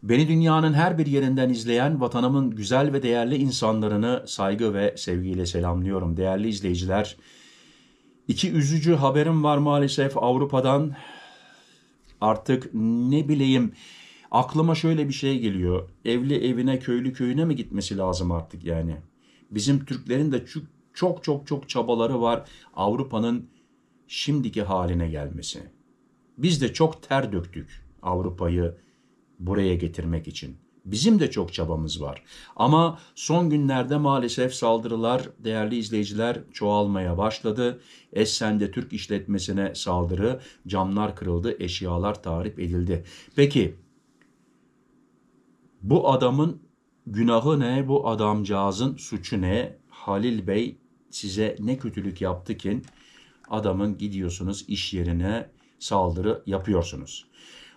Beni dünyanın her bir yerinden izleyen vatanımın güzel ve değerli insanlarını saygı ve sevgiyle selamlıyorum. Değerli izleyiciler, iki üzücü haberim var maalesef Avrupa'dan. Artık ne bileyim, aklıma şöyle bir şey geliyor. Evli evine, köylü köyüne mi gitmesi lazım artık yani? Bizim Türklerin de çok çabaları var Avrupa'nın şimdiki haline gelmesi. Biz de çok ter döktük Avrupa'yı buraya getirmek için. Bizim de çok çabamız var. Ama son günlerde maalesef saldırılar, değerli izleyiciler, çoğalmaya başladı. Essen'de Türk işletmesine saldırı, camlar kırıldı, eşyalar tahrip edildi. Peki bu adamın günahı ne? Bu adamcağızın suçu ne? Halil Bey size ne kötülük yaptı ki adamın gidiyorsunuz iş yerine saldırı yapıyorsunuz?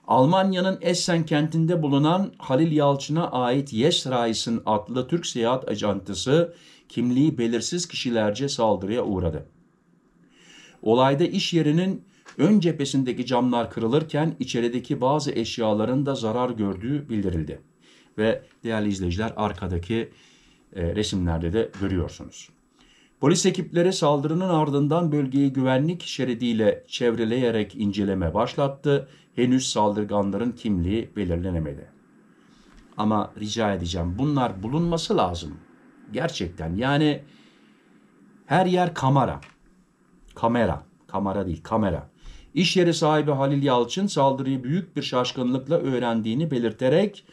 Almanya'nın Essen kentinde bulunan Halil Yalçın'a ait Yes Reisen adlı Türk seyahat ajantısı kimliği belirsiz kişilerce saldırıya uğradı. Olayda iş yerinin ön cephesindeki camlar kırılırken içerideki bazı eşyaların da zarar gördüğü bildirildi. Ve değerli izleyiciler, arkadaki resimlerde de görüyorsunuz. Polis ekipleri saldırının ardından bölgeyi güvenlik şeridiyle çevreleyerek inceleme başlattı. Henüz saldırganların kimliği belirlenemedi. Ama rica edeceğim, bunlar bulunması lazım. Gerçekten yani her yer kamera. Kamera değil, kamera. İş yeri sahibi Halil Yalçın saldırıyı büyük bir şaşkınlıkla öğrendiğini belirterek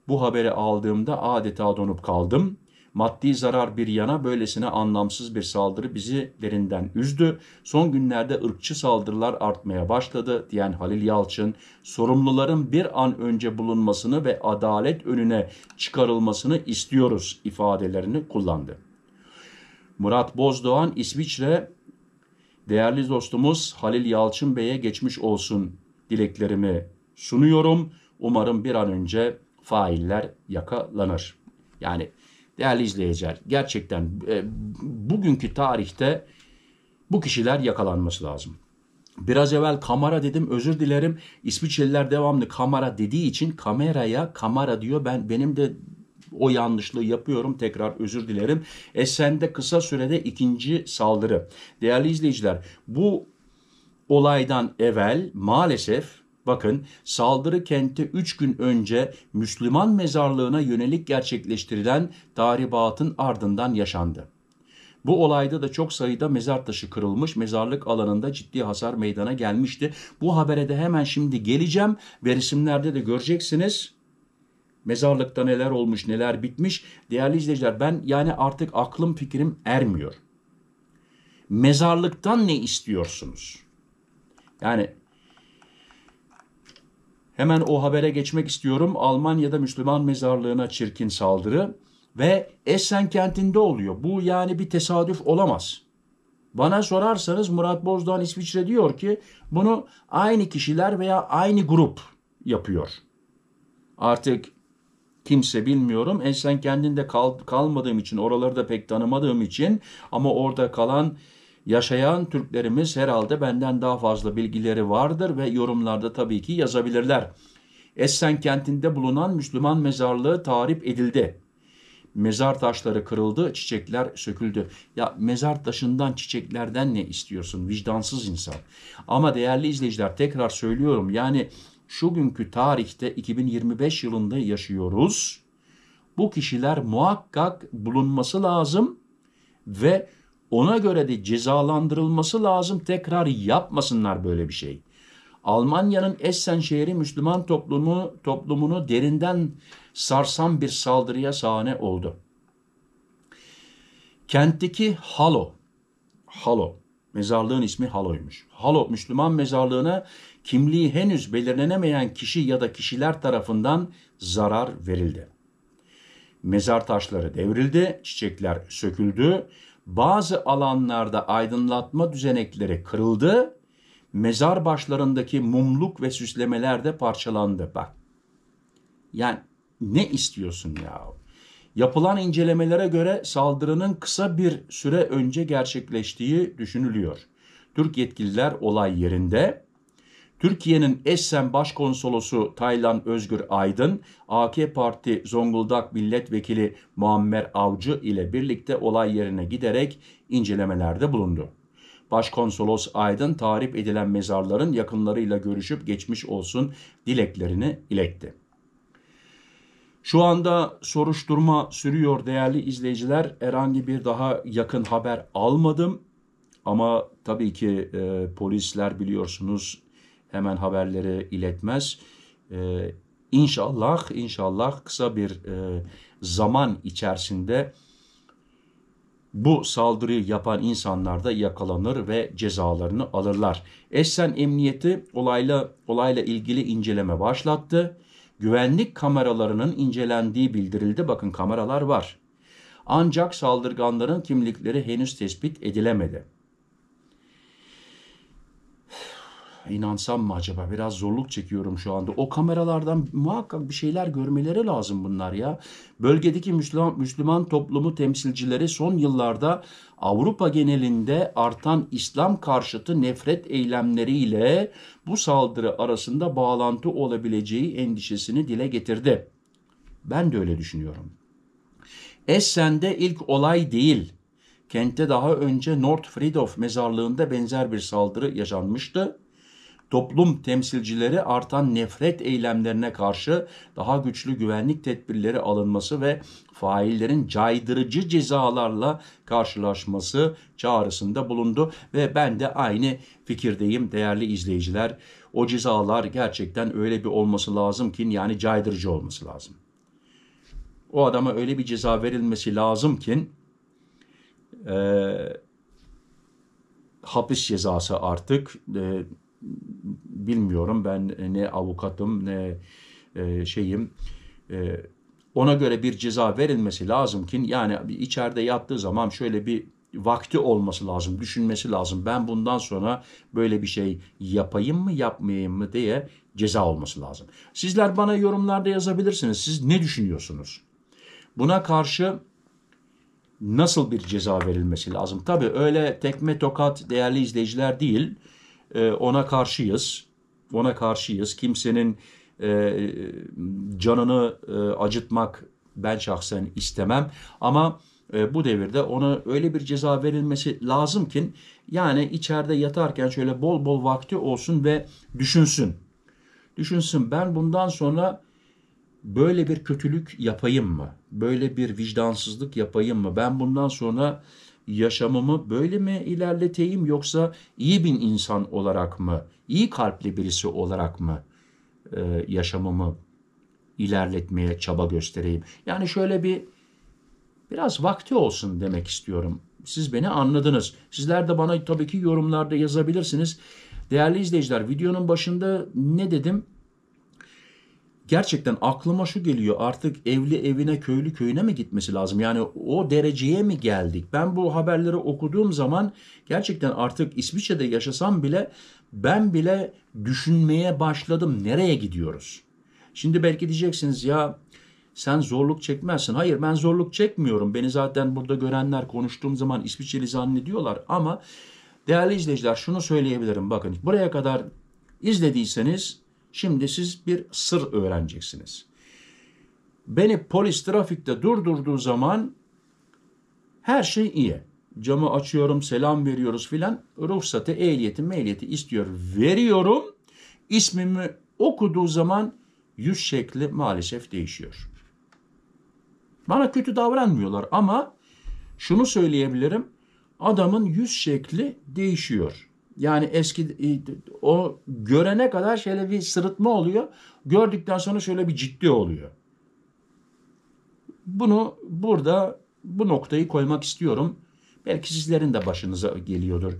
bu haberi aldığımda adeta donup kaldım. Maddi zarar bir yana böylesine anlamsız bir saldırı bizi derinden üzdü. Son günlerde ırkçı saldırılar artmaya başladı diyen Halil Yalçın, sorumluların bir an önce bulunmasını ve adalet önüne çıkarılmasını istiyoruz ifadelerini kullandı. Murat Bozdoğan, İsviçre, değerli dostumuz Halil Yalçın Bey'e geçmiş olsun dileklerimi sunuyorum. Umarım bir an önce failler yakalanır. Yani değerli izleyiciler, gerçekten bugünkü tarihte bu kişiler yakalanması lazım. Biraz evvel kamera dedim, özür dilerim. İsviçreliler devamlı kamera dediği için kameraya kamera diyor. Benim de o yanlışlığı yapıyorum. Tekrar özür dilerim. Essen'de kısa sürede ikinci saldırı. Değerli izleyiciler, bu olaydan evvel maalesef bakın, saldırı kente 3 gün önce Müslüman mezarlığına yönelik gerçekleştirilen tahribatın ardından yaşandı. Bu olayda da çok sayıda mezar taşı kırılmış, mezarlık alanında ciddi hasar meydana gelmişti. Bu habere de hemen şimdi geleceğim ve resimlerde de göreceksiniz. Mezarlıkta neler olmuş, neler bitmiş. Değerli izleyiciler, ben yani artık aklım fikrim ermiyor. Mezarlıktan ne istiyorsunuz? Yani hemen o habere geçmek istiyorum. Almanya'da Müslüman mezarlığına çirkin saldırı ve Essen kentinde oluyor. Bu yani bir tesadüf olamaz. Bana sorarsanız Murat Bozdoğan İsviçre diyor ki bunu aynı kişiler veya aynı grup yapıyor. Artık kimse bilmiyorum. Essen kentinde kalmadığım için, oraları da pek tanımadığım için, ama orada kalan, yaşayan Türklerimiz herhalde benden daha fazla bilgileri vardır ve yorumlarda tabii ki yazabilirler. Essen kentinde bulunan Müslüman mezarlığı tahrip edildi. Mezar taşları kırıldı, çiçekler söküldü. Ya mezar taşından, çiçeklerden ne istiyorsun? Vicdansız insan. Ama değerli izleyiciler, tekrar söylüyorum, yani şu günkü tarihte 2025 yılında yaşıyoruz. Bu kişiler muhakkak bulunması lazım ve ona göre de cezalandırılması lazım. Tekrar yapmasınlar böyle bir şey. Almanya'nın Essen şehri Müslüman toplumunu derinden sarsan bir saldırıya sahne oldu. Kentteki Halo, mezarlığın ismi Halo'ymuş. Halo Müslüman mezarlığına kimliği henüz belirlenemeyen kişi ya da kişiler tarafından zarar verildi. Mezar taşları devrildi, çiçekler söküldü, bazı alanlarda aydınlatma düzenekleri kırıldı, mezar başlarındaki mumluk ve süslemeler de parçalandı. Bak, yani ne istiyorsun ya? Yapılan incelemelere göre saldırının kısa bir süre önce gerçekleştiği düşünülüyor. Türk yetkililer olay yerinde. Türkiye'nin Essen Başkonsolosu Taylan Özgür Aydın, AK Parti Zonguldak Milletvekili Muammer Avcı ile birlikte olay yerine giderek incelemelerde bulundu. Başkonsolos Aydın, tahrip edilen mezarların yakınlarıyla görüşüp geçmiş olsun dileklerini iletti. Şu anda soruşturma sürüyor değerli izleyiciler. Herhangi bir daha yakın haber almadım. Ama tabii ki polisler biliyorsunuz hemen haberleri iletmez. İnşallah kısa bir zaman içerisinde bu saldırıyı yapan insanlar da yakalanır ve cezalarını alırlar. Essen Emniyeti olayla ilgili inceleme başlattı. Güvenlik kameralarının incelendiği bildirildi. Bakın kameralar var. Ancak saldırganların kimlikleri henüz tespit edilemedi. İnansam mı acaba? Biraz zorluk çekiyorum şu anda. O kameralardan muhakkak bir şeyler görmeleri lazım bunlar ya. Bölgedeki Müslüman toplumu temsilcileri son yıllarda Avrupa genelinde artan İslam karşıtı nefret eylemleriyle bu saldırı arasında bağlantı olabileceği endişesini dile getirdi. Ben de öyle düşünüyorum. Essen'de ilk olay değil. Kentte daha önce Nordfriedhof mezarlığında benzer bir saldırı yaşanmıştı. Toplum temsilcileri artan nefret eylemlerine karşı daha güçlü güvenlik tedbirleri alınması ve faillerin caydırıcı cezalarla karşılaşması çağrısında bulundu. Ve ben de aynı fikirdeyim değerli izleyiciler. O cezalar gerçekten öyle bir olması lazım ki, yani caydırıcı olması lazım. O adama öyle bir ceza verilmesi lazım ki hapis cezası artık. Bilmiyorum, ben ne avukatım ne şeyim, ona göre bir ceza verilmesi lazım ki, yani içeride yattığı zaman şöyle bir vakti olması lazım, düşünmesi lazım. Ben bundan sonra böyle bir şey yapayım mı yapmayayım mı diye ceza olması lazım. Sizler bana yorumlarda yazabilirsiniz. Siz ne düşünüyorsunuz? Buna karşı nasıl bir ceza verilmesi lazım? Tabii öyle tekme tokat değerli izleyiciler değil. Ona karşıyız. Ona karşıyız. Kimsenin canını acıtmak ben şahsen istemem. Ama bu devirde ona öyle bir ceza verilmesi lazım ki, yani içeride yatarken şöyle bol bol vakti olsun ve düşünsün. Düşünsün, ben bundan sonra böyle bir kötülük yapayım mı? Böyle bir vicdansızlık yapayım mı? Ben bundan sonra yaşamımı böyle mi ilerleteyim, yoksa iyi bir insan olarak mı, iyi kalpli birisi olarak mı yaşamımı ilerletmeye çaba göstereyim? Yani şöyle biraz vakti olsun demek istiyorum. Siz beni anladınız. Sizler de bana tabii ki yorumlarda yazabilirsiniz. Değerli izleyiciler, videonun başında ne dedim? Gerçekten aklıma şu geliyor, artık evli evine, köylü köyüne mi gitmesi lazım? Yani o dereceye mi geldik? Ben bu haberleri okuduğum zaman gerçekten artık İsviçre'de yaşasam bile ben bile düşünmeye başladım. Nereye gidiyoruz? Şimdi belki diyeceksiniz ya sen zorluk çekmezsin. Hayır, ben zorluk çekmiyorum. Beni zaten burada görenler konuştuğum zaman İsviçreli zannediyorlar. Ama değerli izleyiciler, şunu söyleyebilirim. Bakın, buraya kadar izlediyseniz şimdi siz bir sır öğreneceksiniz. Beni polis trafikte durdurduğu zaman her şey iyi. Camı açıyorum, selam veriyoruz filan. Ruhsatı, ehliyeti istiyor. Veriyorum. İsmimi okuduğu zaman yüz şekli maalesef değişiyor. Bana kötü davranmıyorlar ama şunu söyleyebilirim. Adamın yüz şekli değişiyor. Yani eski o görene kadar şöyle bir sırıtma oluyor. Gördükten sonra şöyle bir ciddi oluyor. Bunu burada bu noktayı koymak istiyorum. Belki sizlerin de başınıza geliyordur.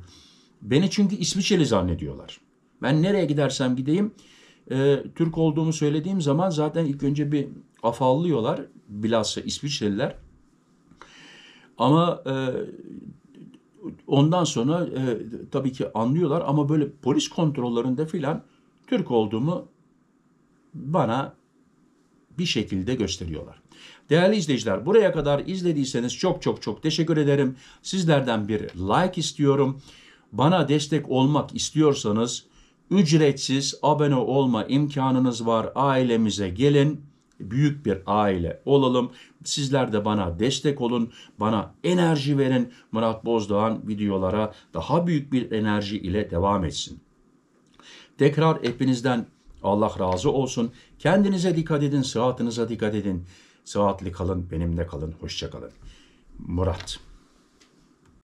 Beni çünkü İsviçreli zannediyorlar. Ben nereye gidersem gideyim Türk olduğumu söylediğim zaman zaten ilk önce bir afallıyorlar. Bilhassa İsviçreliler. Ama ondan sonra tabii ki anlıyorlar ama böyle polis kontrollerinde filan Türk olduğumu bana bir şekilde gösteriyorlar. Değerli izleyiciler, buraya kadar izlediyseniz çok teşekkür ederim. Sizlerden bir like istiyorum. Bana destek olmak istiyorsanız Ücretsiz abone olma imkanınız var. Ailemize gelin. Büyük bir aile olalım. Sizler de bana destek olun. Bana enerji verin. Murat Bozdoğan videolara daha büyük bir enerji ile devam etsin. Tekrar hepinizden Allah razı olsun. Kendinize dikkat edin. Sıhhatinize dikkat edin. Sıhhatli kalın. Benimle kalın. Hoşça kalın. Murat.